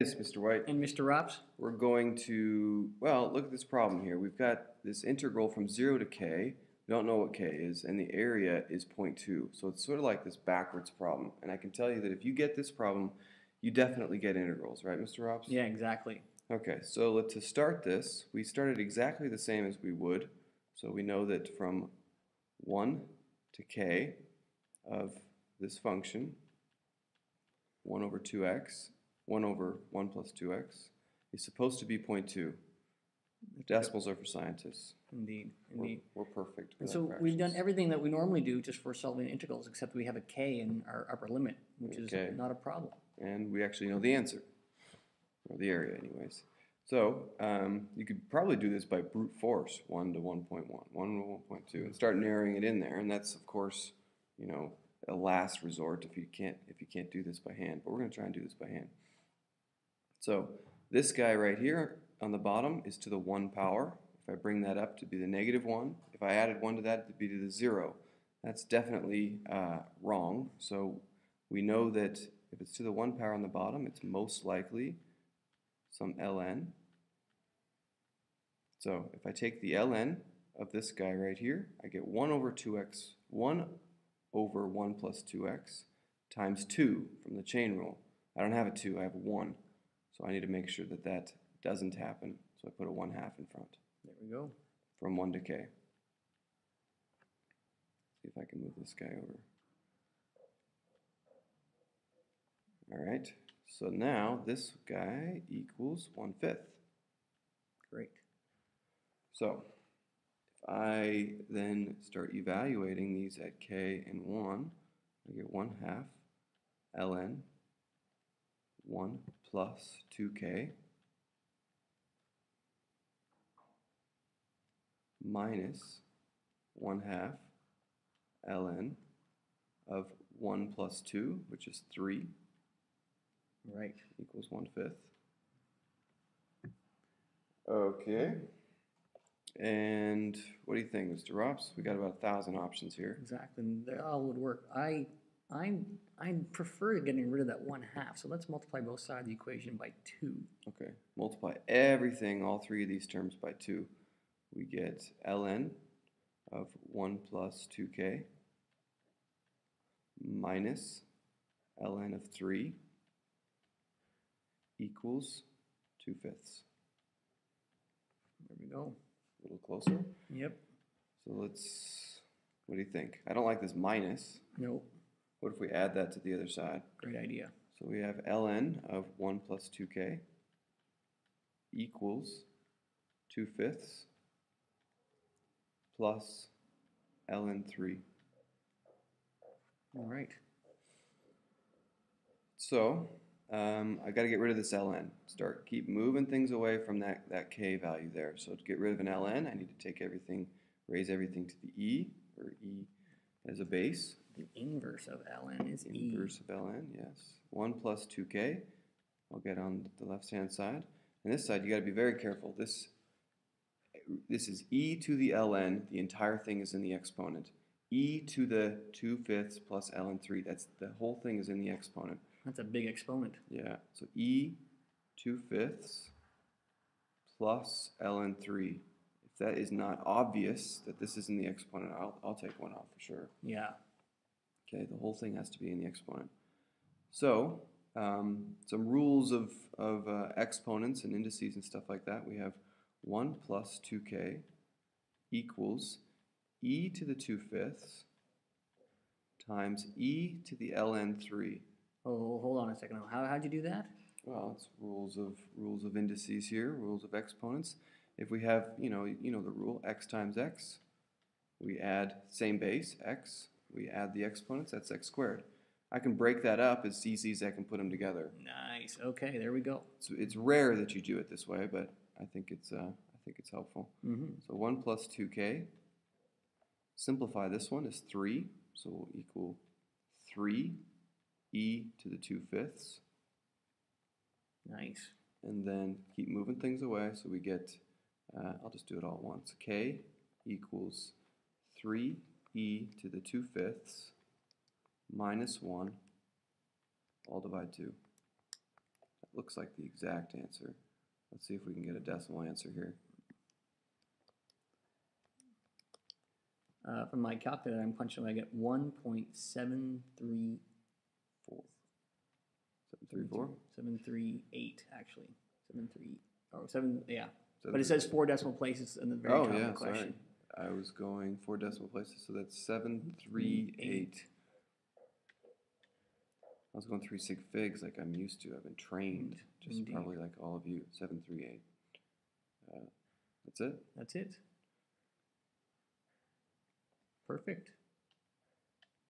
Yes, Mr. White. And Mr. Rops? We're going to, well, look at this problem here. We've got this integral from 0 to k. We don't know what k is, and the area is 0.2. So it's sort of like this backwards problem. And I can tell you that if you get this problem, you definitely get integrals, right, Mr. Rops? Yeah, exactly. Okay, so to start this, we started exactly the same as we would. So we know that from 1 to k of this function, 1 over 2x, 1 over 1 plus 2x, is supposed to be 0.2. Decimals are for scientists. Indeed. We're perfect for And that so fractions. we've done everything that we normally do just for solving integrals, except we have a k in our upper limit, which is not a problem. And we actually know the answer, or the area anyways. So you could probably do this by brute force, 1 to 1.1, 1 to 1.2, and start narrowing it in there. And that's, of course, a last resort if you can't do this by hand. But we're going to try and do this by hand. So this guy right here on the bottom is to the 1 power. If I bring that up to be the negative 1, if I added 1 to that, it would be to the 0. That's definitely wrong. So we know that if it's to the 1 power on the bottom, it's most likely some ln. So if I take the ln of this guy right here, I get 1 over 2x, 1 over 1 plus 2x times 2 from the chain rule. I don't have a 2, I have a 1. So I need to make sure that that doesn't happen. So I put a 1/2 in front. There we go. From 1 to k. See if I can move this guy over. Alright, so now this guy equals 1/5. Great. So if I then start evaluating these at k and 1, I get 1/2 ln 1 plus 2k minus 1/2 ln of 1 plus 2, which is 3. Right. Equals 1/5. Okay. And what do you think, Mr. Rops? We got about 1,000 options here. Exactly. They all would work. I prefer getting rid of that 1/2. So let's multiply both sides of the equation by 2. Okay. Multiply everything, all three of these terms, by 2. We get ln of 1 plus 2k minus ln of 3 equals 2/5. There we go. A little closer. Yep. So what do you think? I don't like this minus. Nope. What if we add that to the other side? Great idea. So we have ln of 1 plus 2k equals 2/5 plus ln 3. All right. So I got to get rid of this ln. Keep moving things away from that k value there. So to get rid of an ln, I need to take everything, raise everything to the e, or e as a base. The inverse of ln is e. Inverse of ln, yes. 1 plus 2k. I'll get on the left-hand side. And this side, you got to be very careful. This is e to the ln. The entire thing is in the exponent. E to the 2/5 plus ln 3. The whole thing is in the exponent. That's a big exponent. Yeah, so e 2/5 plus ln 3. If that is not obvious that this is in the exponent, I'll take one off for sure. Yeah. Okay, the whole thing has to be in the exponent. So, some rules of exponents and indices and stuff like that. We have 1 plus 2k equals e to the 2/5 times e to the ln 3. Oh, hold on a second. How'd you do that? Well, it's rules of indices here, rules of exponents. If we have, you know the rule, x times x, we add same base, x, we add the exponents, that's x squared. I can break that up as easy as I can put them together. Nice. Okay, there we go. So it's rare that you do it this way, but I think it's helpful. So 1 plus 2k. Simplify this one is 3, so we'll equal 3 e to the 2/5. Nice. And then keep moving things away, so we get, I'll just do it all at once. K equals 3e to the 2/5 minus 1 all divide 2. looks like the exact answer. Let's see if we can get a decimal answer here. From my calculator, I'm punching, I get 1.734. 734? 738, actually. 73, oh, 7, yeah. But it 738. says 4 decimal places in the very Oh top of yeah, the question. sorry. I was going 4 decimal places, so that's 738. I was going 3 sig figs like I'm used to. I've been trained, just Indeed. probably like all of you. 738. That's it. That's it. Perfect.